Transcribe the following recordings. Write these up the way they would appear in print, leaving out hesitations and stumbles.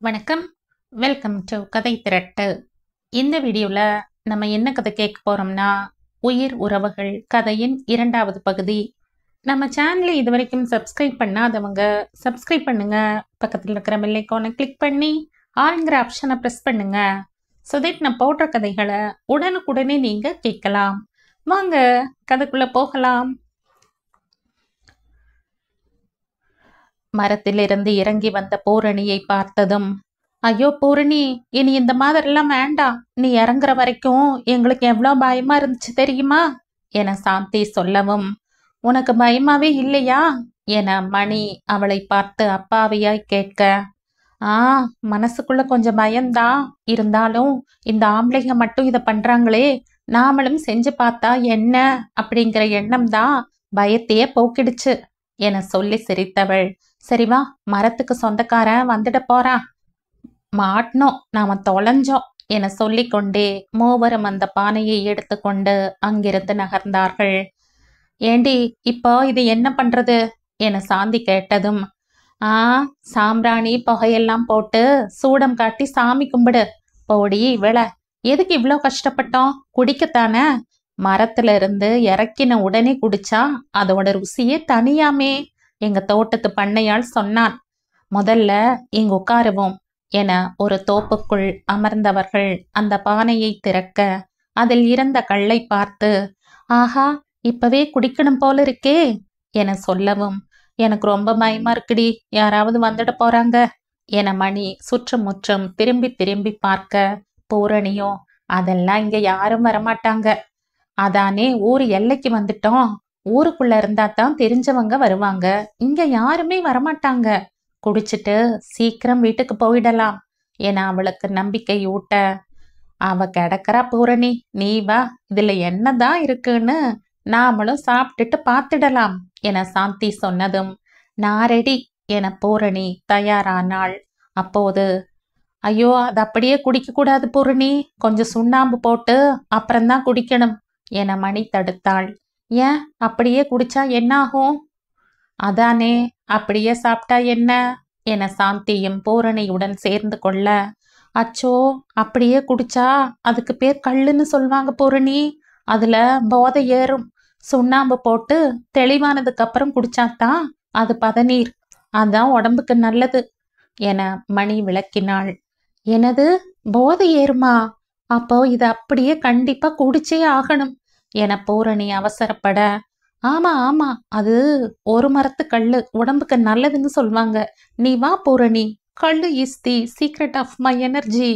வணக்கம். Welcome to கதை திரட்டு. இந்த வீடியோவில் நம்ம என்ன கதை கேட்க போகிறோம்னா, உயிர் உறவுகள் கதையின் 2வது பகுதி. நம்ம சேனலை இது வரைக்கும் சப்ஸ்கிரைப் பண்ணாதவங்க சப்ஸ்கிரைப் பண்ணுங்க. பக்கத்தில் இருக்கிற பெல் ஐகானை கிளிக் பண்ணி ஆளுங்கிற ஆப்ஷனை ப்ரெஸ் பண்ணுங்க. ஸோ தட் நான் போடுற கதைகளை உடனுக்குடனே நீங்கள் கேட்கலாம். வாங்க கதைக்குள்ளே போகலாம். மரத்திலிருந்து இறங்கி வந்த பூரணியை பார்த்ததும், ஐயோ பூரணி, இனி இந்த மாதிரிலாம் வேண்டாம், நீ இறங்குற வரைக்கும் எங்களுக்கு எவ்வளோ பயமா இருந்துச்சு தெரியுமா என சாந்தி சொல்லவும், உனக்கு பயமாவே இல்லையா என மணி அவளை பார்த்து அப்பாவியாய் கேட்க, மனசுக்குள்ள கொஞ்சம் பயம்தான், இருந்தாலும் இந்த ஆம்பளைங்க மட்டும் இதை பண்றாங்களே, நாமளும் செஞ்சு பார்த்தா என்ன அப்படிங்கிற எண்ணம் தான் பயத்தையே போக்கிடுச்சு என சொல்லி சிரித்தவள், சரிவா, மரத்துக்கு சொந்தக்காரன் வந்துட போறான், மாட்டினோம், நாம தொலைஞ்சோம் என சொல்லிக்கொண்டே மூவரும் அந்த பானையை எடுத்துக்கொண்டு அங்கிருந்து நகர்ந்தார்கள். ஏண்டி, இப்போ இது என்ன பண்றது என சாந்தி கேட்டதும், சாம்பிராணி புகையெல்லாம் போட்டு சூடம் காட்டி சாமி கும்பிடு. போடி விழ, எதுக்கு இவ்வளோ கஷ்டப்பட்டோம், குடிக்கத்தானே, மரத்துல இருந்து இறக்கின உடனே குடிச்சா அதோட ருசியே தனியாமே எங்க தோட்டத்து பண்ணையால் சொன்னான். முதல்ல இங்கு உட்காருவோம் என ஒரு தோப்புக்குள் அமர்ந்தவர்கள் அந்த பானையை திறக்க அதில் இருந்த கல்லை பார்த்து, ஆஹா, இப்பவே குடிக்கணும் போல இருக்கே என சொல்லவும், எனக்கு ரொம்ப பயமா இருக்குடி, யாராவது வந்துட போறாங்க என மணி சுற்றுமுற்றும் திரும்பி திரும்பி பார்க்க, பூரணியோ, அதெல்லாம் இங்க யாரும் வரமாட்டாங்க, அதானே ஊர் எல்லைக்கு வந்துட்டோம், ஊருக்குள்ள இருந்தா தான் தெரிஞ்சவங்க வருவாங்க, இங்க யாருமே வரமாட்டாங்க, குடிச்சிட்டு சீக்கிரம் வீட்டுக்கு போயிடலாம் என அவளுக்கு நம்பிக்கை ஊட்ட, அவ கிடக்கிறா பூரணி, நீ வா, இதுல என்னதான் இருக்குன்னு நாமளும் சாப்பிட்டுட்டு பார்த்துடலாம் என சாந்தி சொன்னதும், நான் ரெடி என பூரணி தயாரானாள். அப்போது, ஐயோ, அது அப்படியே குடிக்க கூடாது பூரணி, கொஞ்சம் சுண்ணாம்பு போட்டு அப்புறம்தான் குடிக்கணும் என மணி தடுத்தாள். ஏன், அப்படியே குடிச்சா என்னாகும், அதானே, அப்படியே சாப்பிட்டா என்ன என சாந்தியும் பூரணியுடன் சேர்ந்து கொள்ள, அச்சோ, அப்படியே குடிச்சா அதுக்கு பேர் கல்லுன்னு சொல்வாங்க பூரணி, அதுல போதை ஏறும், சுண்ணாம்பு போட்டு தெளிவானதுக்கு அப்புறம் குடிச்சாதான் அது பதநீர், அதான் உடம்புக்கு நல்லது என மணி விளக்கினாள். எனது, போதை ஏறுமா, அப்போ இது அப்படியே கண்டிப்பா குடிச்சே ஆகணும் என பூரணி அவசரப்பட, ஆமா ஆமா, அது ஒரு மரத்து கல்லு, உடம்புக்கு நல்லதுன்னு சொல்வாங்க, நீ வா பூரணி, கல்லு is the secret of my energy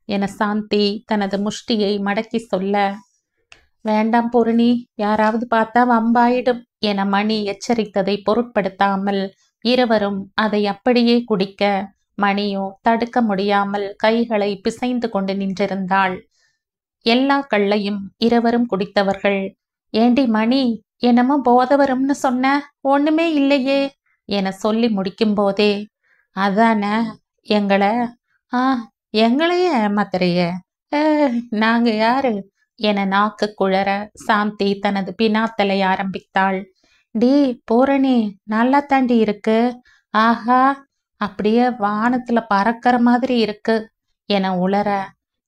என சாந்தி தனது முஷ்டியை மடக்கி சொல்ல, வேண்டாம் பூரணி, யாராவது பார்த்தா வம்பாயிடும் என மணி எச்சரித்ததை பொருட்படுத்தாமல் இருவரும் அதை அப்படியே குடிக்க, மணியோ தடுக்க முடியாமல் கைகளை பிசைந்து கொண்டு நின்றிருந்தாள். எல்லா கள்ளையும் இருவரும் குடித்தவர்கள். ஏண்டி மணி, என்னமோ போத வரும்னு சொன்ன, ஒண்ணுமே இல்லையே என சொல்லி முடிக்கும் போதே, அதானே, எங்களை எங்களையே ஏமாத்துறைய, நாங்க யாரு என நாக்கு குழற சாந்தி தனது பினாத்தலை ஆரம்பித்தாள். டி பூரணி, நல்லா தாண்டி இருக்கு, ஆஹா, அப்படியே வானத்துல பறக்கிற மாதிரி இருக்கு என உளர,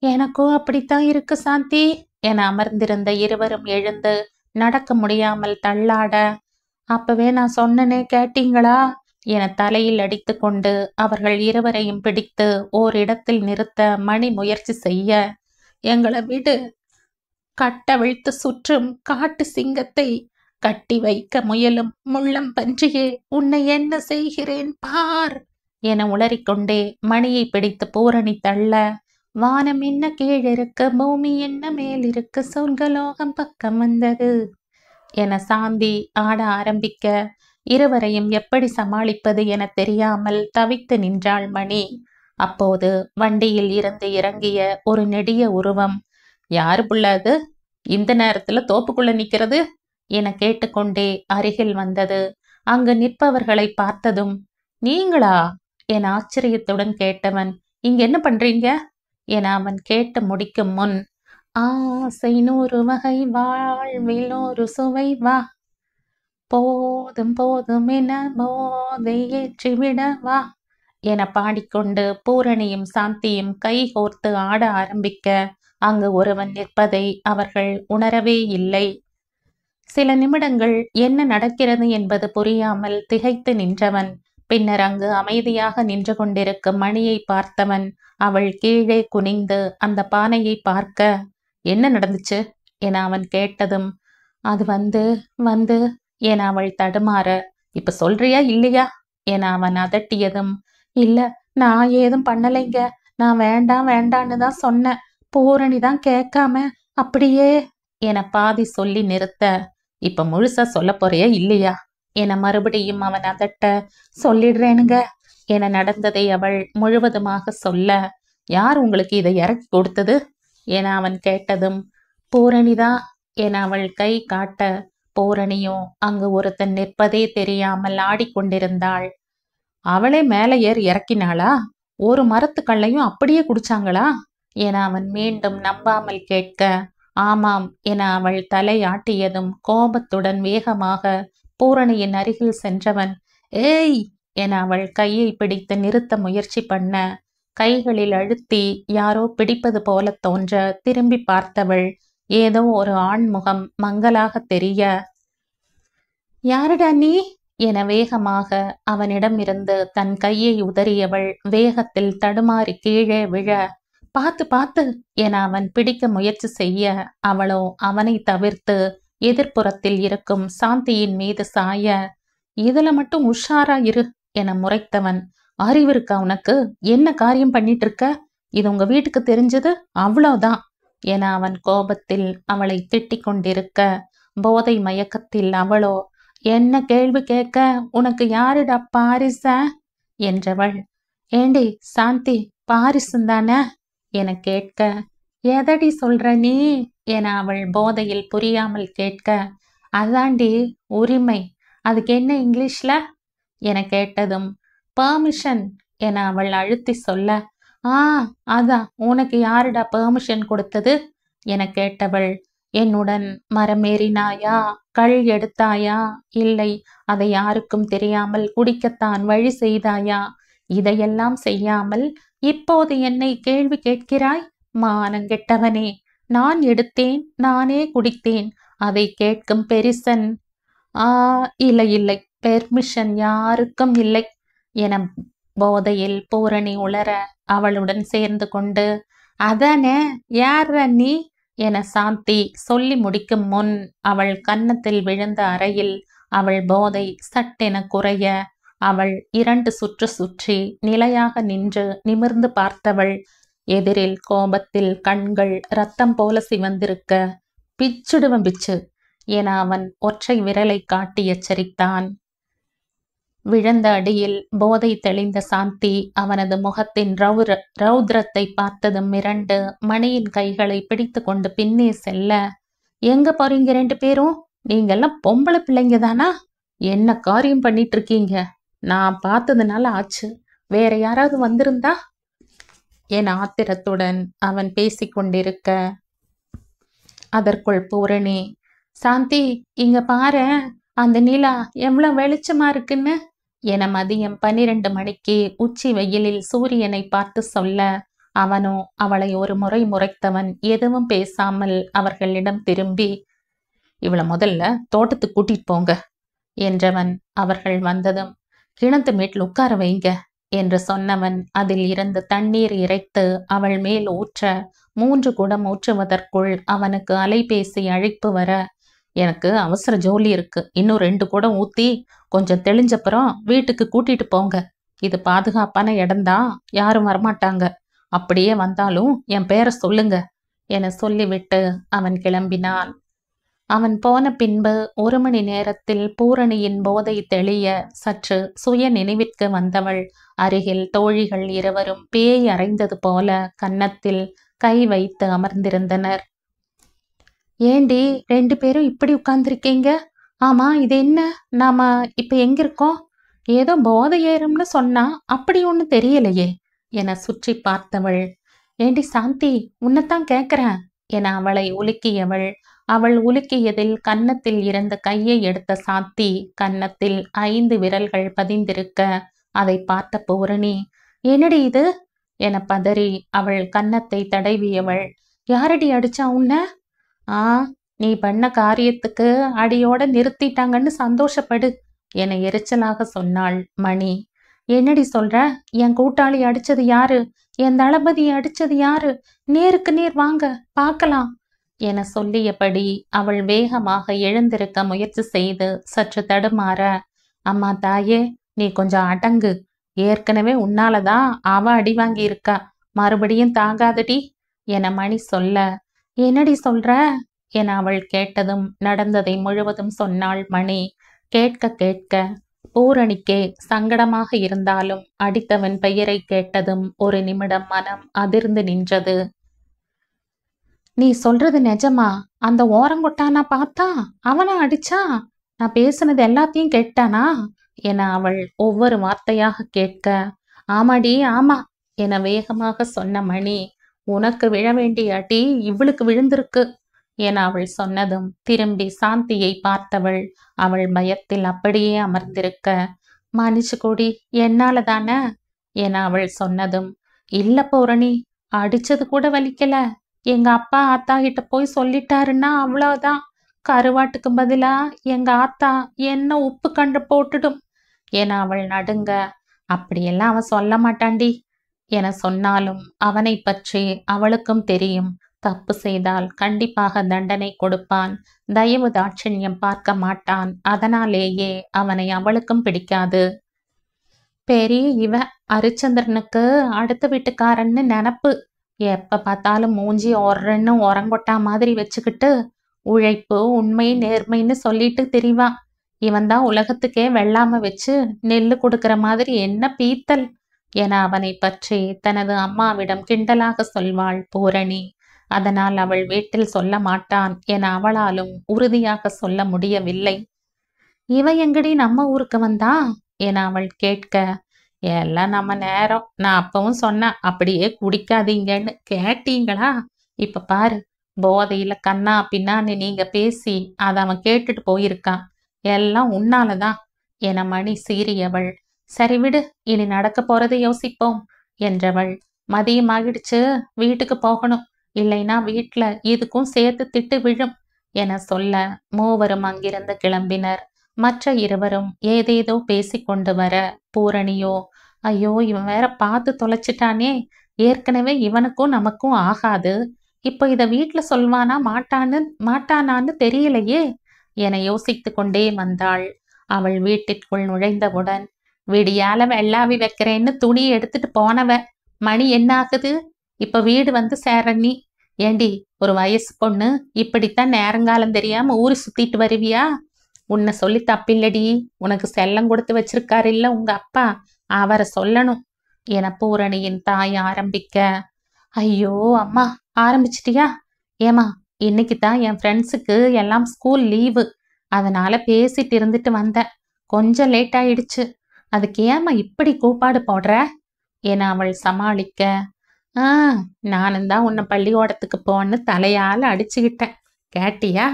எனக்கும் அப்படித்தான் இருக்கு சாந்தி என அமர்ந்திருந்த இருவரும் எழுந்து நடக்க முடியாமல் தள்ளாட, அப்பவே நான் சொன்னனே கேட்டீங்களா என தலையில் அடித்து கொண்டு அவர்கள் இருவரையும் பிடித்து ஓரிடத்தில் நிறுத்த மணி முயற்சி செய்ய, எங்களை விடு, கட்டவிழ்த்து சுற்றும் காட்டு சிங்கத்தை கட்டி வைக்க முயலும் முள்ளம் பன்றியே, உன்னை என்ன செய்கிறேன் பார் என உளறிக்கொண்டே மணியை பிடித்து பூரணி தள்ள, வானம் என்ன கீழிருக்கு, பூமி என்ன மேலிருக்கு, சொர்க்கலோகம் பக்கம் வந்தது என சாந்தி ஆட ஆரம்பிக்க, இருவரையும் எப்படி சமாளிப்பது என தெரியாமல் தவித்து நின்றாள் மணி. அப்போது வண்டியில் இருந்து இறங்கிய ஒரு நெடிய உருவம், யாரு புள்ள அது, இந்த நேரத்துல தோப்புக்குள்ள நிக்கிறது என கேட்டுக்கொண்டே அருகில் வந்தது. அங்கு நிற்பவர்களை பார்த்ததும், நீங்களா என ஆச்சரியத்துடன் கேட்டவன், இங்க என்ன பண்றீங்க என அவன் கேட்டு முடிக்கும் முன், ஆசை 100 வகை, வாழ்வில் ஒரு சுவை, வா போதும் போதும் என போதை ஏற்றிவிட வா என பாடிக்கொண்டு பூரணியும் சாந்தியும் கை கோர்த்து ஆட ஆரம்பிக்க அங்கு ஒருவன் நிற்பதை அவர்கள் உணரவே இல்லை. சில நிமிடங்கள் என்ன நடக்கிறது என்பது புரியாமல் திகைத்து நின்றவன் பின்னர் அங்கு அமைதியாக நின்று கொண்டிருக்கும் மணியை பார்த்தவன் அவள் கீழே குனிந்து அந்த பானையை பார்க்க, என்ன நடந்துச்சு என அவன் கேட்டதும், அது வந்து என அவள் தடுமாற, இப்ப சொல்றியா இல்லையா என அவன் அதட்டியதும், இல்ல நான் ஏதும் பண்ணலைங்க, நான் வேண்டாம் வேண்டான்னு தான் சொன்னேன், பூரணி தான் கேட்காம அப்படியே என பாதி சொல்லி நிறுத்த, இப்ப முழுசா சொல்ல போறியா இல்லையா என மறுபடியும் அவன் அதட்ட, சொல்லிடுறேனுங்க என நடந்ததை அவள் முழுவதுமாக சொல்ல, யார் உங்களுக்கு இதை இறக்கி கொடுத்தது என அவன் கேட்டதும், பூரணிதான் என அவள் கை காட்ட, பூரணியோ அங்கு ஒருத்தன் நிற்பதே தெரியாமல் ஆடிக்கொண்டிருந்தாள். அவளே மேலே ஏறி இறக்கினாளா? ஒரு மரத்து கள்ளையும் அப்படியே குடிச்சாங்களா என அவன் மீண்டும் நம்பாமல் கேட்க, ஆமாம் என அவள் தலை ஆட்டியதும் கோபத்துடன் வேகமாக பூரணியின் அருகில் சென்றவன், ஏய் என அவள் கையை பிடித்து நிறுத்த முயற்சி பண்ண, கைகளில் அழுத்தி யாரோ பிடிப்பது போல தோன்ற திரும்பி பார்த்தவள் ஏதோ ஒரு ஆண்முகம் மங்கலாக தெரிய, யாருடா நீ என வேகமாக அவனிடமிருந்து தன் கையை உதறியவள் வேகத்தில் தடுமாறி கீழே விழ, பார்த்து பார்த்து என அவன் பிடிக்க முயற்சி செய்ய அவளோ அவனை தவிர்த்து எதிர்ப்புறத்தில் இருக்கும் சாந்தியின் மீது சாய, இதுல மட்டும் உஷாரா இரு என முறைத்தவன், அறிவிருக்கா உனக்கு? என்ன காரியம் பண்ணிட்டு இருக்க? இது உங்க வீட்டுக்கு தெரிஞ்சது அவ்வளவுதான் என அவன் கோபத்தில் அவளை திட்டிக் கொண்டிருக்க, போதை மயக்கத்தில் அவளோ, என்ன கேள்வி கேட்க, உனக்கு யாருடா பாரிச என்றவள், ஏண்டி சாந்தி பாரிசுந்தானே என கேட்க, எதடி சொல்ற நீ என அவள் போதையில் புரியாமல் கேட்க, அதாண்டி உரிமை, அதுக்கு என்ன இங்கிலீஷ்ல என கேட்டதும், பெர்மிஷன் என அவள் அழுத்தி சொல்ல, அதான் உனக்கு யாருடா பெர்மிஷன் கொடுத்தது என கேட்டவள், என்னுடன் மரமேறினாயா, கள் எடுத்தாயா, இல்லை அதை யாருக்கும் தெரியாமல் குடிக்கத்தான் வழி செய்தாயா, இதையெல்லாம் செய்யாமல் இப்போது என்னை கேள்வி கேட்கிறாய்? மானங்கெட்டவனே, நான் எடுத்தேன், நானே குடித்தேன், அதை கேட்கும் பெரிசன் இல்லை இல்லை, பெர்மிஷன் யாருக்கும் இல்லை என போதையில் பூரணி உளர அவளுடன் சேர்ந்து கொண்டு, அதானே யார நீ என சாந்தி சொல்லி முடிக்கும் முன் அவள் கன்னத்தில் விழுந்த அறையில் அவள் போதை சட்டென குறைய அவள் 2 சுற்று சுற்றி நிலையாக நின்று நிமிர்ந்து பார்த்தவள் எதிரில் கோபத்தில் கண்கள் ரத்தம் போல சிவந்திருக்க, பிச்சுடுவன் பிச்சு என அவன் ஒற்றை விரலை காட்டி எச்சரித்தான். விழுந்த அடியில் போதை தெளிந்த சாந்தி அவனது முகத்தின் ரௌத்ரத்தை பார்த்ததும் மிரண்டு மணியின் கைகளை பிடித்து கொண்டு பின்னே செல்ல, எங்க போறீங்க 2 பேரும்? நீங்கெல்லாம் பொம்பளை பிள்ளைங்க தானா? என்ன காரியம் பண்ணிட்டு இருக்கீங்க? நான் பார்த்ததுனால ஆச்சு, வேற யாராவது வந்திருந்தா என ஆத்திரத்துடன் அவன் பேசிக்கொண்டிருக்க, அதற்குள் பூரணி, சாந்தி இங்க பாரு, அந்த நிலா எவ்வளவு வெளிச்சமா இருக்குன்னு என மதியம் 12 மணிக்கு உச்சி வெயிலில் சூரியனை பார்த்து சொல்ல, அவனோ அவளை ஒரு முறை முறைத்தவன் எதுவும் பேசாமல் அவர்களிடம் திரும்பி, இவளை முதல்ல தோட்டத்துக்கு கூட்டிட்டு போங்க என்றவன் அவர்கள் வந்ததும், கிணத்து மேட்டில் உட்கார வைங்க என்று சொன்னவன் அதில் இருந்து தண்ணீர் இறைத்து அவள் மேல் ஊற்ற 3 குடம் ஊற்றுவதற்குள் அவனுக்கு அலைபேசி அழைப்பு வர, எனக்கு அவசர ஜோலி இருக்கு, இன்னும் 2 குடம் ஊத்தி கொஞ்சம் தெளிஞ்சப்புறம் வீட்டுக்கு கூட்டிட்டு போங்க, இது பாதுகாப்பான இடம்தான், யாரும் வரமாட்டாங்க, அப்படியே வந்தாலும் என் பேரை சொல்லுங்க என சொல்லிவிட்டு அவன் கிளம்பினான். அவன் போன பின்பு 1 மணி நேரத்தில் பூரணியின் போதை தெளிய சற்று சுய நினைவிற்கு வந்தவள் அருகில் தோழிகள் இருவரும் பேய் அறைந்தது போல கன்னத்தில் கை வைத்து அமர்ந்திருந்தனர். ஏண்டி 2 பேரும் இப்படி உட்கார்ந்துருக்கீங்க? ஆமா, இது என்ன? நாம இப்ப எங்க இருக்கோம்? ஏதோ போதை ஏறும்னு சொன்னா அப்படி ஒண்ணு தெரியலையே என சுற்றி பார்த்தவள், ஏண்டி சாந்தி உன்னைத்தான் கேட்கிறேன் என அவளை உலுக்கியவள். அவள் உலுக்கியதில் கன்னத்தில் இருந்த கையை எடுத்த சாந்தி கன்னத்தில் 5 விரல்கள் பதிந்திருக்க அதை பார்த்த பூரணி, என்னடி இது என பதறி அவள் கன்னத்தை தடவியவள், யாரடி அடிச்சா உன்ன? ஆ, நீ பண்ண காரியத்துக்கு அடியோட நிறுத்திட்டாங்கன்னு சந்தோஷப்படு என எரிச்சலாக சொன்னாள் மணி. என்னடி சொல்ற? என் கூட்டாளி அடிச்சது யாரு? என் தளபதியை அடிச்சது யாரு? நேருக்கு நேர் வாங்க பார்க்கலாம் என சொல்லியபடி அவள் வேகமாக எழுந்திருக்க முயற்சி செய்து சற்று தடுமாற, அம்மா தாயே, நீ கொஞ்சம் அடங்கு. ஏற்கனவே உன்னாலதான் அவ அடி வாங்கி இருக்கா, மறுபடியும் தாங்காதடி என மணி சொல்ல, என்னடி சொல்ற என அவள் கேட்டதும் நடந்ததை முழுவதும் சொன்னாள் மணி. கேட்க கேட்க பூரணிக்கே சங்கடமாக இருந்தாலும் அடித்தவன் பெயரை கேட்டதும் ஒரு நிமிடம் மனம் அதிர்ந்து நின்றது. நீ சொல்றது நிஜமா? அந்த ஓரங்கொட்டானா பார்த்தா அவனா அடிச்சா? நான் பேசுனது எல்லாத்தையும் கேட்டானா என அவள் ஒவ்வொரு வார்த்தையாக கேட்க, ஆமாடி ஆமா என வேகமாக சொன்ன மணி, உனக்கு விழ வேண்டிய அடி இவளுக்கு விழுந்திருக்கு என அவள் சொன்னதும் திரும்பி சாந்தியை பார்த்தவள் அவள் பயத்தில் அப்படியே அமர்ந்திருக்க, மன்னிச்சு கொடி, என்னால தானே என அவள் சொன்னதும், இல்ல பூரணி, அடிச்சது கூட வலிக்கல. எங்க அப்பா ஆத்தா கிட்ட போய் சொல்லிட்டாருன்னா அவ்வளவுதான். கருவாட்டுக்கு பதிலா எங்க ஆத்தா என்ன உப்பு கண்டு போட்டுடும் என அவள் நடுங்க. அப்படியெல்லாம் அவன் சொல்ல மாட்டாண்டி என சொன்னாலும் அவனை பற்றி அவளுக்கும் தெரியும். தப்பு செய்தால் கண்டிப்பாக தண்டனை கொடுப்பான். தயவு தாட்சண்யம் பார்க்க மாட்டான். அதனாலேயே அவனை அவளுக்கும் பிடிக்காது. பெரிய இவன் ஹரிச்சந்திரனுக்கு அடுத்த வீட்டுக்காரன்னு நினப்பு. எப்ப பார்த்தாலும் மூஞ்சி ஒர்றன்னு உரங்கொட்டா மாதிரி வச்சுக்கிட்டு உழைப்பு உண்மை நேர்மைன்னு சொல்லிட்டு திரிவான். இவன் தான் உலகத்துக்கே வெள்ளாம வச்சு நெல்லு கொடுக்கிற மாதிரி என்ன பீத்தல் என அவனை பற்றி தனது அம்மாவிடம் கிண்டலாக சொல்வாள் பூரணி. அதனால் அவள் வீட்டில் சொல்ல மாட்டான் என அவளாலும் உறுதியாக சொல்ல முடியவில்லை. இவ எங்கடி நம்ம ஊருக்கு வந்தா என அவள் கேட்க, எல்லாம் நம்ம நேரம். நான் அப்பவும் சொன்னேன், அப்படியே குடிக்காதீங்கன்னு. கேட்டீங்களா? இப்ப பாரு, போதையில கண்ணா பின்னான்னு நீங்க பேசி அதை அவன் கேட்டுட்டு போயிருக்கான். எல்லாம் உன்னாலதான் என மணி சீறியவள். சரி விடு, இனி நடக்க போறதை யோசிப்போம் என்றவள். மதியமாகிடுச்சு, வீட்டுக்கு போகணும். இல்லைனா வீட்டுல இதுக்கும் சேர்த்து திட்டு விழும் என சொல்ல மூவரும் அங்கிருந்து கிளம்பினர். மற்ற இருவரும் ஏதேதோ பேசிக்கொண்டு வர பூரணியோ, ஐயோ இவன் வேற பார்த்து தொலைச்சிட்டானே, ஏற்கனவே இவனுக்கும் நமக்கும் ஆகாது, இப்போ இத வீட்டுல சொல்வானா மாட்டானான்னு தெரியலையே என யோசித்து கொண்டே வந்தாள். அவள் வீட்டிற்குள் நுழைந்தவுடன், விடியால வெள்ளாவி வைக்கிறேன்னு துணி எடுத்துட்டு போனவ மணி என்ன ஆகுது? இப்ப வீடு வந்து சேர நீ. ஏண்டி, ஒரு வயசு பொண்ணு இப்படித்தான் நேரங்காலம் தெரியாம ஊரு சுத்திட்டு வருவியா? உன்னை சொல்லி தப்பில்லடி, உனக்கு செல்லம் கொடுத்து வச்சிருக்காரு இல்ல உங்க அப்பா, அவரை சொல்லணும் என பூரணியின் தாய் ஆரம்பிக்க, ஐயோ அம்மா, ஆரம்பிச்சிட்டியா? ஏமா, இன்னைக்கு தான் என் ஃப்ரெண்ட்ஸுக்கு எல்லாம் ஸ்கூல் லீவு, அதனால பேசிட்டு இருந்துட்டு வந்தேன். கொஞ்சம் லேட் ஆயிடுச்சு. அதுக்கு ஏமா இப்படி கூப்பாடு போடுற என அவள் சமாளிக்க, நானும் தான் உன்னை பள்ளிக்கூடத்துக்கு போன்னு தலையால அடிச்சுக்கிட்டேன். கேட்டியா?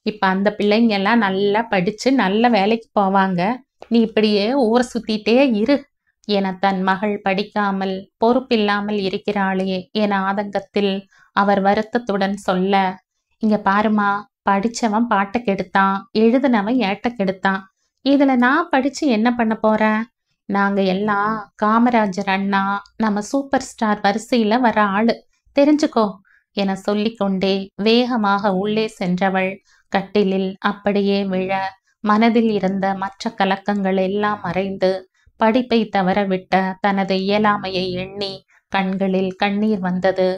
இப்ப அந்த பிள்ளைங்க எல்லாம் நல்லா படிச்சு நல்ல வேலைக்கு போவாங்க. நீ இப்படியே ஊரை சுத்திட்டே இரு என தன் மகள் படிக்காமல் பொறுப்பில்லாமல் இருக்கிறாளே என ஆதங்கத்தில் அவர் வருத்தத்துடன் சொல்ல, இங்க பாருமா, படிச்சவன் பாட்டை கெடுத்தான், எழுதுனவன் ஏட்ட கெடுத்தான். இதுல நான் படிச்சு என்ன பண்ண போறேன்? நாங்க எல்லாம் காமராஜர் அண்ணா, நம்ம சூப்பர் ஸ்டார் வரிசையில வர ஆளு, தெரிஞ்சுக்கோ என சொல்லிக்கொண்டே வேகமாக உள்ளே சென்றவள் கட்டிலில் அப்படியே விழ மனதில் இருந்த மற்ற கலக்கங்கள் எல்லாம் மறைந்து படிப்பை தவறவிட்ட தனது இயலாமையை எண்ணி கண்களில் கண்ணீர் வந்தது.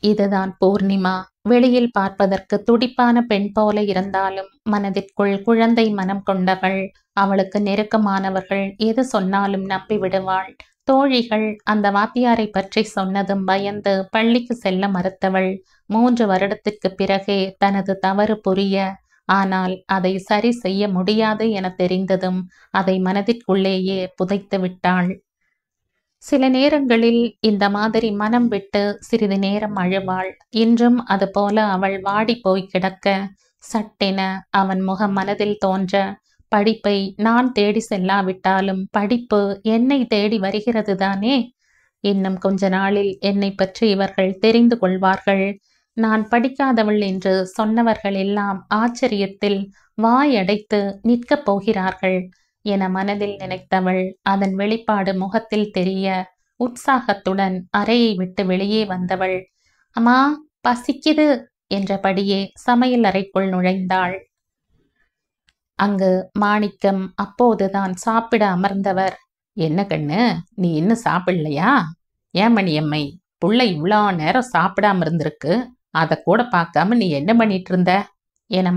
இதுதான் பூர்ணிமா. வெளியில் பார்ப்பதற்கு துடிப்பான பெண் போல இருந்தாலும் மனதிற்குள் குழந்தை மனம் கொண்டவள். அவளுக்கு நெருக்கமானவர்கள் எது சொன்னாலும் நம்பி விடுவாள். தோழிகள் அந்த வாத்தியாரை பற்றி சொன்னதும் பயந்து பள்ளிக்கு செல்ல மறுத்தவள். 3 வருடத்திற்கு பிறகே தனது தவறு புரிய, ஆனால் அதை சரி செய்ய முடியாது என தெரிந்ததும் அதை மனதிற்குள்ளேயே புதைத்து விட்டாள். சில நேரங்களில் இந்த மாதிரி மனம் விட்டு சிறிது நேரம் அழுவாள். இன்றும் அதுபோல அவள் வாடி போய் கிடக்க சட்டென அவன் முகம் மனதில் தோன்ற படிப்பை நான் தேடி செல்லாவிட்டாலும் படிப்பு என்னை தேடி வருகிறது தானே. இன்னும் கொஞ்ச நாளில் என்னை பற்றி இவர்கள் தெரிந்து கொள்வார்கள். நான் படிக்காதவள் என்று சொன்னவர்கள் எல்லாம் ஆச்சரியத்தில் வாயடைத்து நிற்கப் போகிறார்கள் என மனதில் நினைத்தவள் அதன் வெளிப்பாடு முகத்தில் தெரிய உற்சாகத்துடன் அறையை விட்டு வெளியே வந்தவள், அம்மா பசிக்குது என்றபடியே சமையல் அறைக்குள் நுழைந்தாள். அங்கு மாணிக்கம் அப்போதுதான் சாப்பிட அமர்ந்தவர், என்ன கண்ணு, நீ இன்னும் சாப்பிடலையா? ஏன் மணியம்மை, புள்ள இவ்வளோ நேரம் சாப்பிடாம இருந்திருக்கு, அதை கூட பார்க்காம நீ என்ன பண்ணிட்டு இருந்த என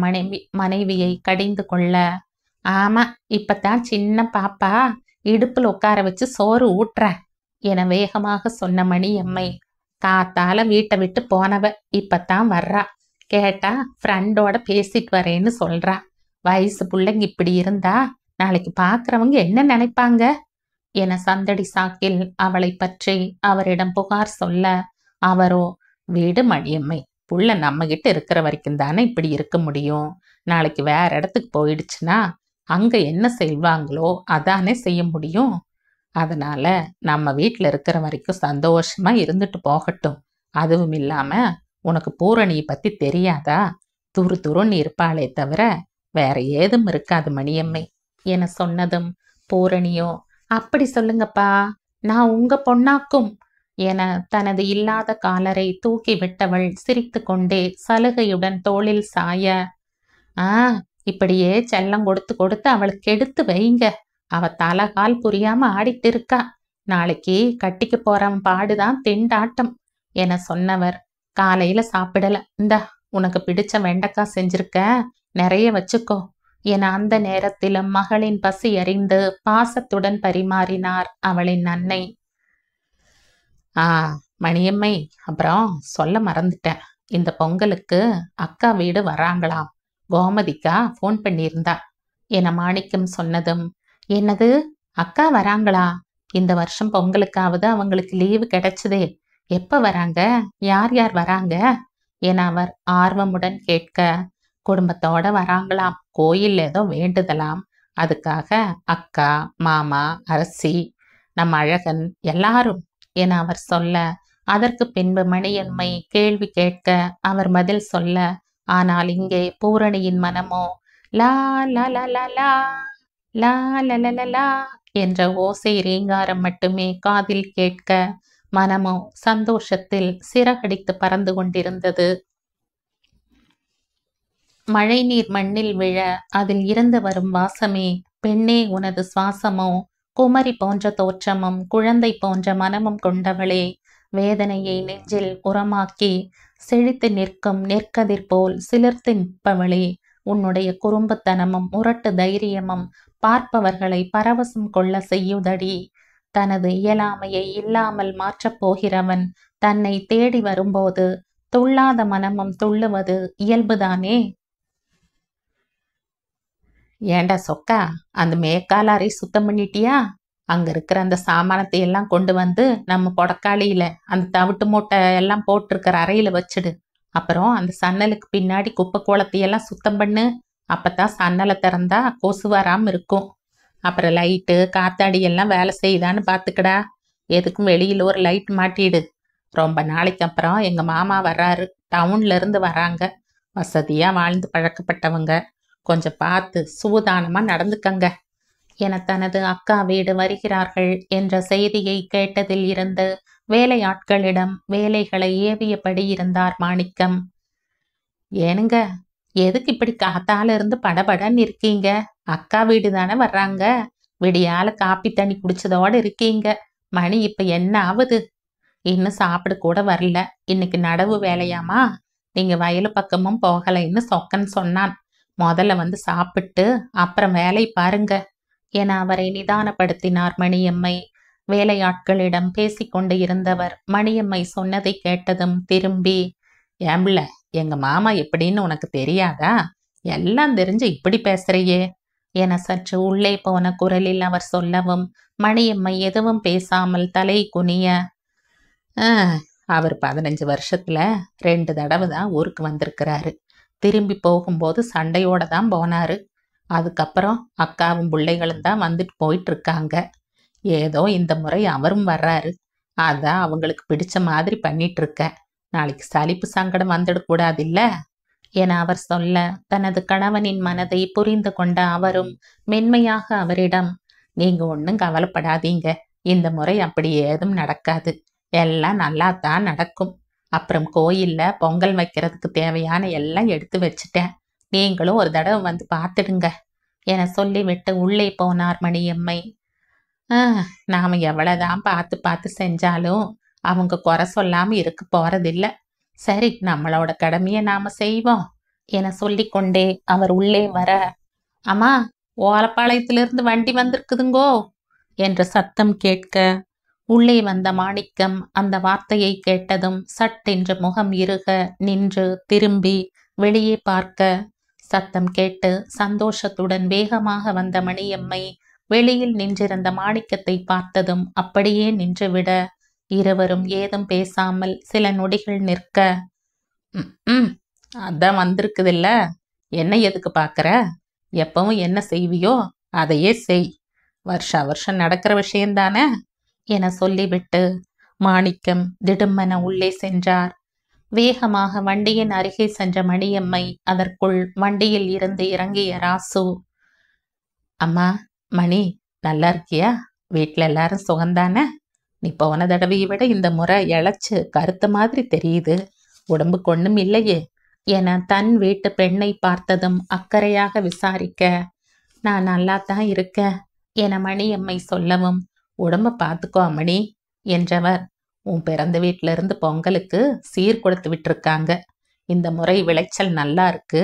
மனைவியை கடிந்து கொள்ள, ஆமா இப்பத்தான் சின்ன பாப்பா இடுப்பில் உட்கார வச்சு சோறு ஊட்டுற என வேகமாக சொன்ன மணியம்மை, காத்தால வீட்டை விட்டு போனவ இப்பத்தான் வர்றா, கேட்டா ஃப்ரெண்டோட பேசிட்டு வரேன்னு சொல்றா. வயசு பிள்ளைங்க இப்படி இருந்தா நாளைக்கு பார்க்குறவங்க என்ன நினைப்பாங்க என சந்தடி சாக்கில் அவளை பற்றி அவரிடம் புகார் சொல்ல, அவரோ, வீடு மணியம்மை, புள்ள நம்ம கிட்ட இருக்கிற வரைக்கும் தானே இப்படி இருக்க முடியும். நாளைக்கு வேற இடத்துக்கு போயிடுச்சுன்னா அங்க என்ன செய்வாங்களோ அதானே செய்ய முடியும். அதனால நம்ம வீட்டில் இருக்கிற வரைக்கும் சந்தோஷமா இருந்துட்டு போகட்டும். அதுவும் இல்லாம உனக்கு பூரணியை பத்தி தெரியாதா? துரு துருன்னு இருப்பாளே தவிர வேற ஏதும் இருக்காது மணியம்மை என சொன்னதும் பூரணியோ, அப்படி சொல்லுங்கப்பா, நான் உங்க பொண்ணாக்கும் என தனது இல்லாத காலரை தூக்கி விட்டவள் சிரித்து கொண்டே சலுகையுடன் தோளில் சாய, இப்படியே செல்லம் கொடுத்து கொடுத்து அவளுக்கு எடுத்து வைங்க, அவ தலகால் புரியாம ஆடிட்டு இருக்கா, நாளைக்கு கட்டிக்கு போறவன் பாடுதான் திண்டாட்டம் என சொன்னவர், காலையில சாப்பிடல, இந்தா உனக்கு பிடிச்ச வெண்டைக்காய் செஞ்சிருக்க, நிறைய வச்சுக்கோ என அந்த நேரத்திலும் மகளின் பசி அறிந்து பாசத்துடன் பரிமாறினார் அவளின் அன்னை. மணியம்மை, அப்புறம் சொல்ல மறந்துட்டேன், இந்த பொங்கலுக்கு அக்கா வீடு வராங்களாம், கோமதிக்கா ஃபோன் பண்ணியிருந்தா என மாணிக்கம் சொன்னதும், என்னது அக்கா வராங்களா? இந்த வருஷம் பொங்கலுக்காவது அவங்களுக்கு லீவு கிடைச்சதே, எப்ப வராங்க, யார் யார் வராங்க என அவர் ஆர்வமுடன் கேட்க, குடும்பத்தோட வராங்களாம், கோயில் ஏதோ வேண்டுதலாம், அதுக்காக அக்கா, மாமா, அரசி, நம்ம அழகன் எல்லாரும் என அவர் சொல்ல, அதற்கு பின்பு மணியம்மை கேள்வி கேட்க அவர் பதில் சொல்ல, ஆனால் இங்கே பூரணியின் மனமோ லா லா லா லா லா லா லா லா லா என்ற ஓசை ரீங்காரம் மட்டுமே காதில் கேட்க, மனமோ சந்தோஷத்தில் சிறகடித்து பறந்து கொண்டிருந்தது. மழை நீர் மண்ணில் விழ அதில் இருந்து வரும் வாசமே, பெண்ணே உனது சுவாசமோ, குமரி போன்ற தோற்றமும் குழந்தை போன்ற மனமும் கொண்டவளே, வேதனையை நெஞ்சில் உரமாக்கி செழித்து நிற்கும் நெற்கதிர் போல் சிலிர்த்து நிற்பவளே, உன்னுடைய குறும்புத்தனமும் முரட்டு தைரியமும் பார்ப்பவர்களை பரவசம் கொள்ள செய்யுதடி. தனது இயலாமையை இல்லாமல் மாற்றப் போகிறவன் தன்னை தேடி வரும்போது துள்ளாத மனமும் துள்ளுவது இயல்புதானே. ஏண்டா சொக்கா, அந்த மேற்காலாரை சுத்தம் பண்ணிட்டியா? அங்க இருக்கிற அந்த சாமானத்தை எல்லாம் கொண்டு வந்து நம்ம பொடக்காளியில அந்த தவிட்டு மூட்டை எல்லாம் போட்டிருக்கிற அறையில வச்சுடு. அப்புறம் அந்த சன்னலுக்கு பின்னாடி குப்பை கோலத்தையெல்லாம் சுத்தம் பண்ணு. அப்பதான் சன்னலை திறந்தா கொசு வராம இருக்கும். அப்புறம் லைட்டு காத்தாடி எல்லாம் வேலை செய்யுதான்னு பார்த்துக்கடா. எதுக்கும் வெளியில் ஒரு லைட் மாட்டிடு. ரொம்ப நாளைக்கு அப்புறம் எங்க மாமா வர்றாரு, டவுன்ல இருந்து வராங்க, வசதியா வாழ்ந்து பழக்கப்பட்டவங்க, கொஞ்சம் பார்த்து சூதானமா நடந்துக்கங்க என தனது அக்கா வீடு வருகிறார்கள் என்ற செய்தியை கேட்டதில் இருந்து வேலையாட்களிடம் வேலைகளை ஏவியபடி இருந்தார் மாணிக்கம். ஏனுங்க, எதுக்கு இப்படி காத்தால இருந்து படபடன்னு இருக்கீங்க? அக்கா வீடு தானே வர்றாங்க, விடியால காப்பி தண்ணி குடிச்சதோடு இருக்கீங்க. மணி இப்ப என்ன ஆகுது? இன்னும் சாப்பிட கூட வரல. இன்னைக்கு நடவு வேலையாமா? நீங்க வயலு பக்கமும் போகலைன்னு சொக்கன் சொன்னான். முதல்ல வந்து சாப்பிட்டு அப்புறம் வேலை பாருங்க என அவரை நிதானப்படுத்தினார் மணியம்மை. வேலையாட்களிடம் பேசிக்கொண்டு இருந்தவர் மணியம்மை சொன்னதை கேட்டதும் திரும்பி, ஏம்ல, எங்க மாமா எப்படின்னு உனக்கு தெரியாதா? எல்லாம் தெரிஞ்சு இப்படி பேசுறையே என சற்று உள்ளே போன குரலில் அவர் சொல்லவும் மணியம்மை எதுவும் பேசாமல் தலை குனிய, அவர் 15 வருஷத்துல 2 தடவை தான் ஊருக்கு வந்திருக்கிறாரு. திரும்பி போகும்போது சண்டையோட தான் போனாரு. அதுக்கப்புறம் அக்காவும் பிள்ளைகளும் தான் வந்துட்டு போயிட்டு இருக்காங்க. ஏதோ இந்த முறை அவரும் வர்றாரு. அதான் அவங்களுக்கு பிடிச்ச மாதிரி பண்ணிட்டு இருக்கேன். நாளைக்கு சலிப்பு சங்கடம் வந்துடக்கூடாது இல்ல என அவர் சொல்ல, தனது கணவனின் மனதை புரிந்து கொண்ட அவரும் மென்மையாக அவரிடம், நீங்க ஒன்றும் கவலைப்படாதீங்க, இந்த முறை அப்படி ஏதும் நடக்காது, எல்லாம் நல்லா தான் நடக்கும். அப்புறம் கோயில்ல பொங்கல் வைக்கிறதுக்கு தேவையான எல்லாம் எடுத்து வச்சுட்டேன், நீங்களும் ஒரு தடவை வந்து பார்த்துடுங்க என சொல்லிவிட்டு உள்ளே போனார் மணியம்மை. நாம எவ்வளவுதான் பார்த்து பார்த்து செஞ்சாலும் அவங்க குறை சொல்லாம இருக்க போறதில்ல. சரி, நம்மளோட கடமையை நாம செய்வோம் என சொல்லிக்கொண்டே அவர் உள்ளே வர, அம்மா, ஓலப்பாளையத்திலிருந்து வண்டி வந்திருக்குதுங்கோ என்ற சத்தம் கேட்க, உள்ளே வந்த மாணிக்கம் அந்த வார்த்தையை கேட்டதும் சட்டென்று முகம் இறுக நின்று திரும்பி வெளியே பார்க்க, சத்தம் கேட்டு சந்தோஷத்துடன் வேகமாக வந்த மணியம்மை வெளியில் நின்றிருந்த மாணிக்கத்தை பார்த்ததும் அப்படியே நின்றுவிட, இருவரும் ஏதும் பேசாமல் சில நொடிகள் நிற்க, அதான் வந்திருக்குதில்ல, என்ன எதுக்கு பார்க்கற, எப்பவும் என்ன செய்வியோ அதையே செய், வருஷா வருஷம் நடக்கிற விஷயம்தானே என சொல்லிவிட்டு மாணிக்கம் திடுமென உள்ளே சென்றார். வேகமாக வண்டியின் அருகே சென்ற மணியம்மை அதற்குள் வண்டியில் இருந்து இறங்கிய ராசு, அம்மா, மணி, நல்லா இருக்கியா? வீட்டில் எல்லாரும் சுகந்தானே? நீ போன தடவையை விட இந்த முறை இழைச்சு கருத்த மாதிரி தெரியுது, உடம்புக்கு ஒண்ணும் இல்லையே என தன் வீட்டு பெண்ணை பார்த்ததும் அக்கறையாக விசாரிக்க, நான் நல்லா தான் இருக்கேன் என மணியம்மை சொல்லவும், உடம்ப பார்த்துக்கோ அம்மணி என்றவர், உன் பிறந்த வீட்டில இருந்து பொங்கலுக்கு சீர் கொடுத்து விட்டுருக்காங்க, இந்த முறை விளைச்சல் நல்லா இருக்கு,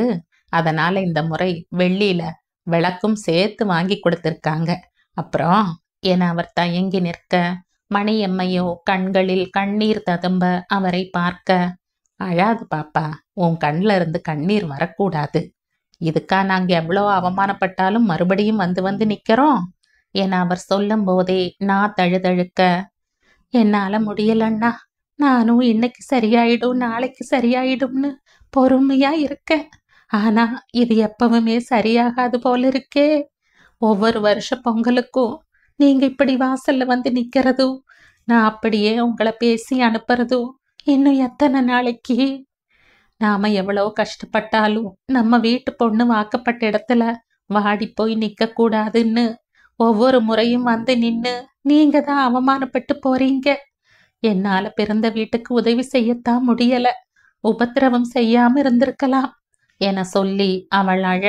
அதனால இந்த முறை வெள்ளியில விளக்கும் சேர்த்து வாங்கி கொடுத்திருக்காங்க. அப்புறம் என அவர் தயங்கி நிற்க, மணியம்மையோ கண்களில் கண்ணீர் ததும்ப அவரை பார்க்க, அழாது பாப்பா, உன் கண்ணில் இருந்து கண்ணீர் வரக்கூடாது, இதுக்கா நாங்க எவ்வளோ அவமானப்பட்டாலும் மறுபடியும் வந்து வந்து நிக்கிறோம் என அவர் சொல்லும் போதே நான் தழுதழுக்க, என்னால முடியலண்ணா, நானும் இன்னைக்கு சரியாயிடும் நாளைக்கு சரியாயிடும்னு பொறுமையா இருக்கேன், ஆனா இது எப்பவுமே சரியாகாது போல இருக்கே, ஒவ்வொரு வருஷ பொங்கலுக்கும் நீங்க இப்படி வாசல்ல வந்து நிக்கிறதும் நான் அப்படியே உங்களை பேசி அனுப்புறதும் இன்னும் எத்தனை நாளைக்கு? நாம எவ்வளோ கஷ்டப்பட்டாலும் நம்ம வீட்டு பொண்ணு வாக்கப்பட்ட இடத்துல வாடி போய் நிக்க கூடாதுன்னு ஒவ்வொரு முறையும் வந்து நின்னு நீங்க தான் அவமானப்பட்டு போறீங்க. என்னால பிறந்த வீட்டுக்கு உதவி செய்யத்தான் முடியல, உபத்திரவம் செய்யாம இருந்திருக்கலாம் என சொல்லி அவள் அழ,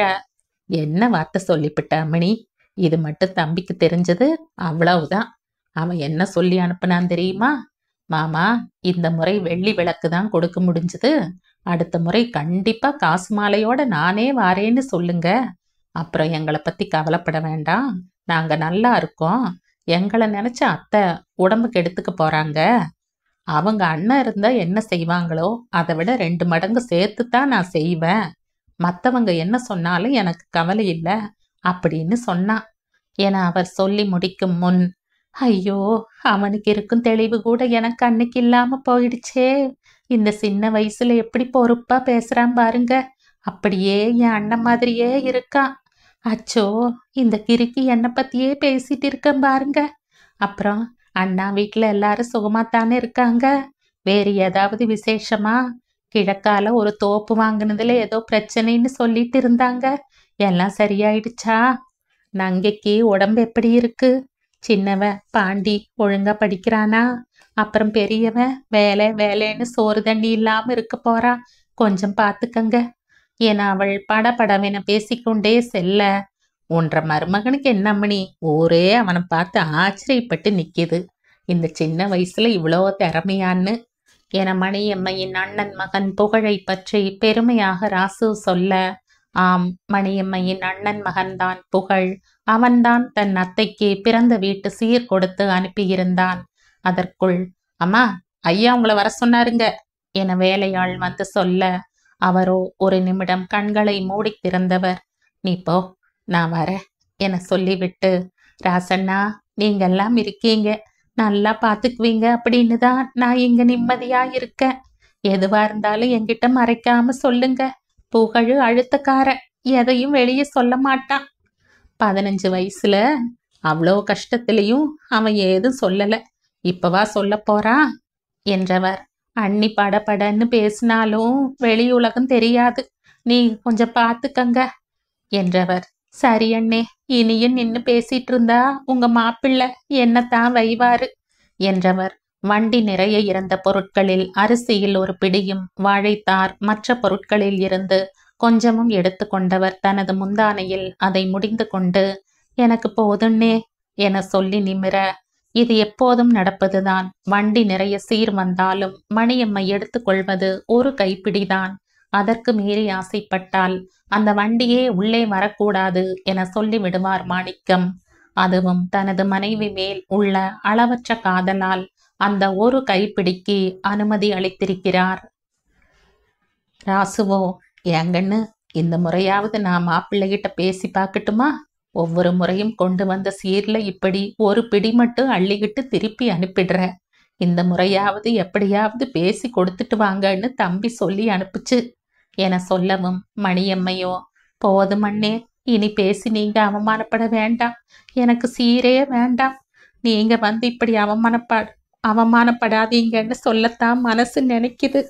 என்ன வார்த்தை சொல்லிவிட்ட அம்மணி, இது மட்டும் தம்பிக்கு தெரிஞ்சது அவ்வளவுதான், அவன் என்ன சொல்லி அனுப்புனான் தெரியுமா? மாமா, இந்த முறை வெள்ளி விளக்கு தான் கொடுக்க முடிஞ்சது, அடுத்த முறை கண்டிப்பா காசு மாலையோட நானே வாரேன்னு சொல்லுங்க, அப்புறம் எங்களை பத்தி கவலைப்பட வேண்டாம், நாங்க நல்லா இருக்கோம், எங்களை நினைச்ச அத்தை உடம்புக்கு எடுத்துக்க போறாங்க, அவங்க அண்ணன் இருந்தா என்ன செய்வாங்களோ அதை விட 2 மடங்கு சேர்த்துத்தான் நான் செய்வேன், மற்றவங்க என்ன சொன்னாலும் எனக்கு கவலை இல்லை அப்படின்னு சொன்னான் என அவர் சொல்லி முடிக்கும் முன், ஐயோ, அவனுக்கு இருக்கும் தெளிவு கூட எனக்கு அன்னைக்கு இல்லாம போயிடுச்சே, இந்த சின்ன வயசுல எப்படி பொறுப்பா பேசுறான் பாருங்க, அப்படியே என் அண்ணன் மாதிரியே இருக்கான், அச்சோ, இந்த கிறுக்கி என்னை பத்தியே பேசிட்டு இருக்கேன் பாருங்க. அப்புறம் அண்ணா வீட்டுல எல்லாரும் சுகமாத்தானே இருக்காங்க? வேறு ஏதாவது விசேஷமா? கிழக்கால ஒரு தோப்பு வாங்கினதுல ஏதோ பிரச்சனைன்னு சொல்லிட்டு இருந்தாங்க, எல்லாம் சரியாயிடுச்சா? நங்கைக்கு உடம்பு எப்படி இருக்கு? சின்னவ பாண்டி ஒழுங்கா படிக்கிறானா? அப்புறம் பெரியவன் வேலை வேலைன்னு சோறு தண்ணி இல்லாம இருக்க போறா, கொஞ்சம் பார்த்துக்கங்க என அவள் படபடவென பேசிக்கொண்டே செல்ல, உன்ற மருமகனுக்கு என்னம்மணி, ஊரே அவனை பார்த்து ஆச்சரியப்பட்டு நிக்கிது, இந்த சின்ன வயசுல இவ்வளோ திறமையான்னு என மணியம்மையின் அண்ணன் மகன் புகழை பற்றி பெருமையாக ராசு சொல்ல, ஆம், மணியம்மையின் அண்ணன் மகன்தான் புகழ், அவன்தான் தன் அத்தைக்கு பிறந்த வீட்டு சீர் கொடுத்து அனுப்பியிருந்தான். அதற்குள், அம்மா, ஐயா உங்களை வர சொன்னாருங்க என வேலையாள் வந்து சொல்ல, அவரோ ஒரு நிமிடம் கண்களை மூடி திறந்தவர், நீ போ, நான் வரேன் என சொல்லிவிட்டு, ராசண்ணா, நீங்கெல்லாம் இருக்கீங்க, நல்லா பார்த்துக்குவீங்க அப்படின்னு தான் நான் இங்க நிம்மதியா இருக்கேன், எதுவா இருந்தாலும் என்கிட்ட மறைக்காம சொல்லுங்க, புகழ் அழுத்தக்கார எதையும் வெளியே சொல்ல மாட்டான். 15 வயசுல அவ்வளோ கஷ்டத்திலையும் அவன் ஏதும் சொல்லல. இப்பவா சொல்ல போறான் என்றவர். அண்ணி படபடன்னு பேசினாலும் வெளி உலகம் தெரியாது. நீ கொஞ்சம் பார்த்துக்கங்க என்றவர். சரி அண்ணே, இனியும் நின்னு பேசிட்டு இருந்தா உங்க மாப்பிள்ளை என்னத்தான் வைவாரு என்றவர். வண்டி நிறைய இருந்த பொருட்களில் அரிசியில் ஒரு பிடியும் வாழைத்தார் மற்ற பொருட்களில் இருந்து கொஞ்சமும் எடுத்து கொண்டவர் தனது முந்தானையில் அதை முடிந்து கொண்டு, எனக்கு போதுன்னே என சொல்லி நிமிர, இது எப்போதும் நடப்பதுதான். வண்டி நிறைய சீர் வந்தாலும் மணியம்மை எடுத்துக்கொள்வது ஒரு கைப்பிடிதான். அதற்கு மீறி ஆசைப்பட்டால் அந்த வண்டியே உள்ளே வரக்கூடாது என சொல்லி விடுவார் மாணிக்கம். அதுவும் தனது மனைவி மேல் உள்ள அளவற்ற காதலால் அந்த ஒரு கைப்பிடிக்கு அனுமதி அளித்திருக்கிறார். ராசுவோ, ஏங்கன்னு இந்த முறையாவது நான் மாப்பிள்ளைகிட்ட பேசி பார்க்கட்டுமா? ஒவ்வொரு முறையும் கொண்டு வந்த சீர்ல இப்படி ஒரு பிடி மட்டும் அள்ளிக்கிட்டு திருப்பி அனுப்பிடுற. இந்த முறையாவது எப்படியாவது பேசி கொடுத்துட்டு வாங்கன்னு தம்பி சொல்லி அனுப்புச்சு என சொல்லவும், மணியம்மையோ, போதும் அண்ணே, இனி பேசி நீங்க அவமானப்பட வேண்டாம். எனக்கு சீரே வேண்டாம். நீங்க வந்து இப்படி அவமானப்படாதீங்கன்னு சொல்லத்தான் மனசு நினைக்குது.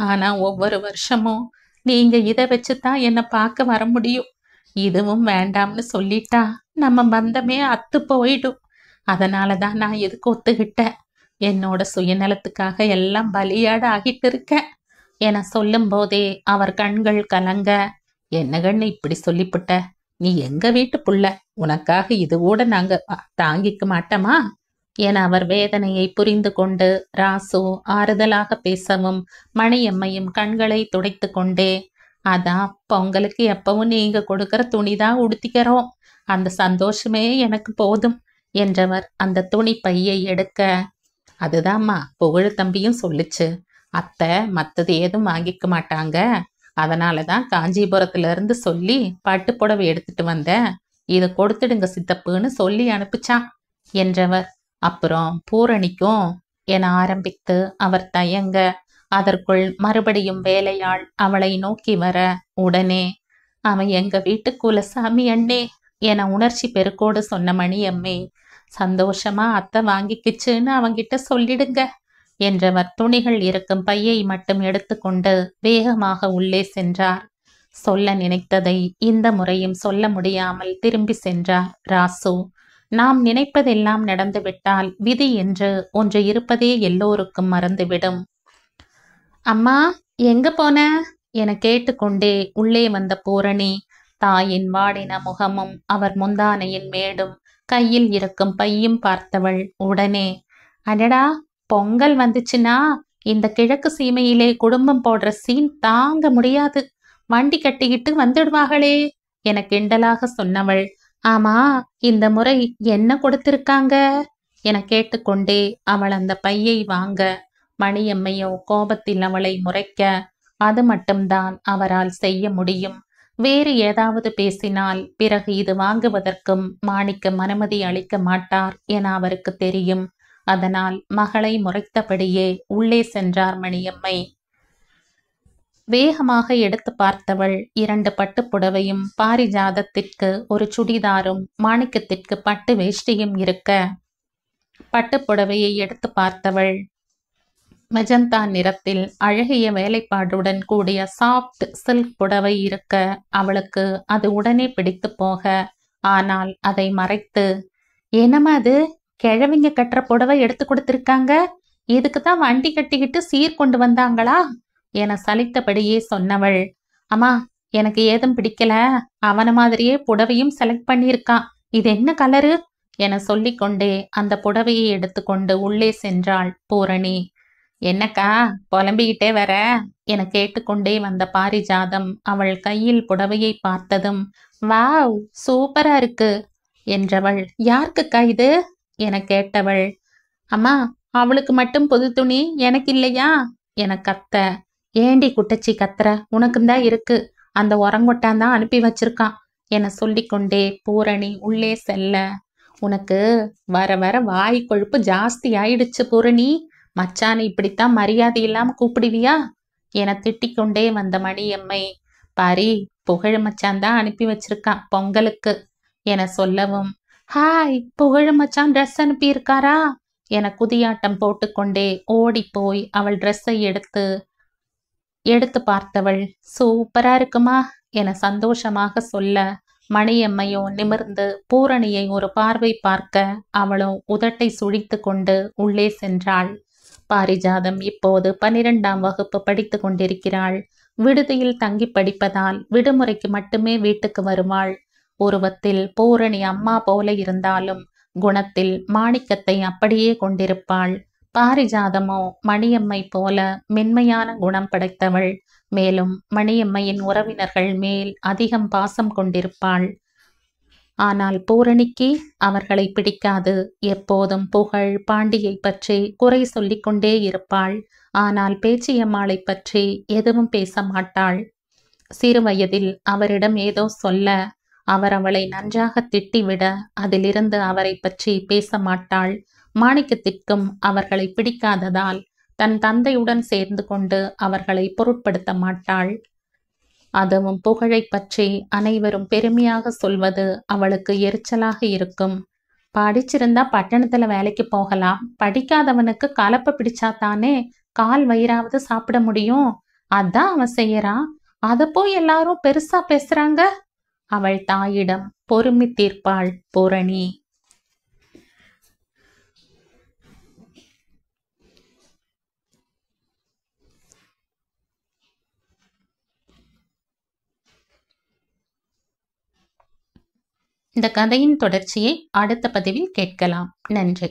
ஆனா ஒவ்வொரு வருஷமும் நீங்க இதை வச்சுதான் என்னை பார்க்க வர முடியும். இதுவும் வேண்டாம்னு சொல்லிட்டா நம்ம பந்தமே அத்து போயிடும். அதனாலதான் நான் எதுக்கு ஒத்துக்கிட்டேன். என்னோட சுயநலத்துக்காக எல்லாம் பலியாட ஆகிட்டு இருக்கேன் என சொல்லும் போதே அவர் கண்கள் கலங்க, என்னகன்னு இப்படி சொல்லிப்புட்ட? நீ எங்க வீட்டு புள்ள, உனக்காக இது கூட நாங்க தாங்கிக்க மாட்டோமா என அவர் வேதனையை புரிந்து கொண்டு ராசு ஆறுதலாக பேசவும், மணியம்மையும் கண்களை துடைத்து கொண்டே, அதான் பொங்கலுக்கு எப்பவும் நீங்க கொடுக்கற துணிதான் உடுத்திக்கிறோம், அந்த சந்தோஷமே எனக்கு போதும் என்றவர் அந்த துணி பையை எடுக்க, அதுதான்மா புகழ் தம்பியும் சொல்லுச்சு, அத்தை மத்தது ஏதும் வாங்கிக்க மாட்டாங்க, அதனாலதான் காஞ்சிபுரத்துல இருந்து சொல்லி பட்டு புடவை எடுத்துட்டு வந்தேன், இதை கொடுத்துடுங்க சித்தப்புன்னு சொல்லி அனுப்பிச்சான் என்றவர். அப்புறம் பூரணிக்கும் என ஆரம்பித்து அவர் தயங்க, அதற்குள் மறுபடியும் வேலையாள் அவளை நோக்கி வர, உடனே அவன் எங்க வீட்டு குலசாமி அண்ணே என உணர்ச்சி பெருக்கோடு சொன்ன மணியம்மே, சந்தோஷமா அத்தை வாங்கிக்கிச்சுன்னு அவங்கிட்ட சொல்லிடுங்க என்றவர் துணிகள் இருக்கும் பையை மட்டும் எடுத்துக்கொண்டு வேகமாக உள்ளே சென்றார். சொல்ல நினைத்ததை இந்த முறையும் சொல்ல முடியாமல் திரும்பி சென்றார் ராசு. நாம் நினைப்பதெல்லாம் நடந்துவிட்டால் விதி என்று ஒன்று இருப்பதே எல்லோருக்கும் மறந்துவிடும். அம்மா, எங்க போன என கேட்டுக்கொண்டே உள்ளே வந்த பூரணி தாயின் வாடின முகமும் அவர் முந்தானையின் மேடும் கையில் இருக்கும் பையும் பார்த்தவள் உடனே, அடடா, பொங்கல் வந்துச்சுன்னா இந்த கிழக்கு சீமையிலே குடும்பம் போடுற சீன் தாங்க முடியாது, வண்டி கட்டிக்கிட்டு வந்துடுவாங்களே என கிண்டலாக சொன்னவள், ஆமா, இந்த முறை என்ன கொடுத்திருக்காங்க என கேட்டுக்கொண்டே அவள் அந்த பையை வாங்க, மணியம்மையோ கோபத்தில் அவளை முறைக்க, அது மட்டும்தான் அவரால் செய்ய முடியும். வேறு ஏதாவது பேசினால் பிறகு இது வாங்குவதற்கும் மாணிக்கம் அனுமதி அளிக்க மாட்டார் என அவருக்கு தெரியும். அதனால் மகளை முறைத்தபடியே உள்ளே சென்றார் மணியம்மை. வேகமாக எடுத்து பார்த்தவள் 2 பட்டு புடவையும் பாரிஜாதத்திற்கு ஒரு சுடிதாரும் மாணிக்கத்திற்கு பட்டு வேஷ்டியும் இருக்க, பட்டு புடவையை எடுத்து பார்த்தவள் மெஜந்தா நிறத்தில் அழகிய வேலைப்பாடுடன் கூடிய சாஃப்ட் சில்க் புடவை இருக்க அவளுக்கு அது உடனே பிடித்து போக, ஆனால் அதை மறைத்து, என்னமா அது, கிழவிங்க கட்டுற புடவை எடுத்து கொடுத்திருக்காங்க, இதுக்கு தான் வண்டி கட்டிக்கிட்டு சீர் கொண்டு வந்தாங்களா என சலித்தபடியே சொன்னவள், அம்மா, எனக்கு ஏதும் பிடிக்கல, அவன மாதிரியே புடவையும் செலக்ட் பண்ணியிருக்கான், இது என்ன கலரு என சொல்லிக்கொண்டே அந்த புடவையை எடுத்துக்கொண்டு உள்ளே சென்றாள் பூரணி. என்னக்கா புலம்பிக்கிட்டே வர என கேட்டுக்கொண்டே வந்த பாரிஜாதம் அவள் கையில் புடவையை பார்த்ததும், வாவ், சூப்பரா இருக்கு என்றவள், யாருக்குக்கா இது என கேட்டவள், அம்மா, அவளுக்கு மட்டும் புது துணி, எனக்கு இல்லையா என கத்த, ஏண்டி குட்டச்சி கத்துற, உனக்குந்தான் இருக்கு, அந்த உரங்கொட்டான் தான் அனுப்பி வச்சிருக்கான் என சொல்லிக்கொண்டே பூரணி உள்ளே செல்ல, உனக்கு வர வர வாய் கொழுப்பு ஜாஸ்தி ஆயிடுச்சு பூரணி, மச்சானை இப்படித்தான் மரியாதை இல்லாம கூப்பிடுவியா என திட்டிக்கொண்டே வந்த மணியம்மை, பாரி, புகழ் மச்சான் தான் அனுப்பி வச்சிருக்கான் பொங்கலுக்கு என சொல்லவும், ஹாய், புகழ் மச்சான் ட்ரெஸ் அனுப்பியிருக்காரா என குதியாட்டம் போட்டுக்கொண்டே ஓடிப்போய் அவள் ட்ரெஸ்ஸை எடுத்து பார்த்தவள், சூப்பரா இருக்குமா என சந்தோஷமாக சொல்ல, மணியம்மையோ நிமிர்ந்து பூரணியை ஒரு பார்வை பார்க்க அவளோ உதட்டை சுழித்து கொண்டு உள்ளே சென்றாள். பாரிஜாதம் இப்போது 12ஆம் வகுப்பு படித்து கொண்டிருக்கிறாள். விடுதியில் தங்கி படிப்பதால் விடுமுறைக்கு மட்டுமே வீட்டுக்கு வருவாள். உருவத்தில் பூரணி அம்மா போல இருந்தாலும் குணத்தில் மாணிக்கத்தை அப்படியே கொண்டிருப்பாள். பாரிஜாதமோ மணியம்மை போல மென்மையான குணம் படைத்தவள். மேலும் மணியம்மையின் உறவினர்கள் மேல் அதிகம் பாசம் கொண்டிருப்பாள். ஆனால் பூரணிக்கு அவர்களை பிடிக்காது. எப்போதும் புகழ், பாண்டியை பற்றி குறை சொல்லிக்கொண்டே இருப்பாள். ஆனால் பேச்சியம்மாளை பற்றி எதுவும் பேச மாட்டாள். சிறுவயதில் அவரிடம் ஏதோ சொல்ல அவர் அவளை நன்றாக திட்டிவிட அதிலிருந்து அவரை பற்றி பேச மாட்டாள். மாணிக்கத்திற்கும் அவர்களை பிடிக்காததால் தன் தந்தையுடன் சேர்ந்து கொண்டு அவர்களை பொருட்படுத்த மாட்டாள். அதுவும் புகழை பற்றி அனைவரும் பெருமையாக சொல்வது அவளுக்கு எரிச்சலாக இருக்கும். படிச்சிருந்தா பட்டணத்துல வேலைக்கு போகலாம், படிக்காதவனுக்கு கலப்பை பிடிச்சாத்தானே கால் வயிறாவது சாப்பிட முடியும், அதான் அவன் செய்யறான், அத போய் எல்லாரும் பெருசா பேசுறாங்க. அவள் தாயிடம் பொறுமை தீர்ப்பாள் பூரணி. இந்த கதையின் தொடர்ச்சியை அடுத்த பதிவில் கேட்கலாம். நன்றி.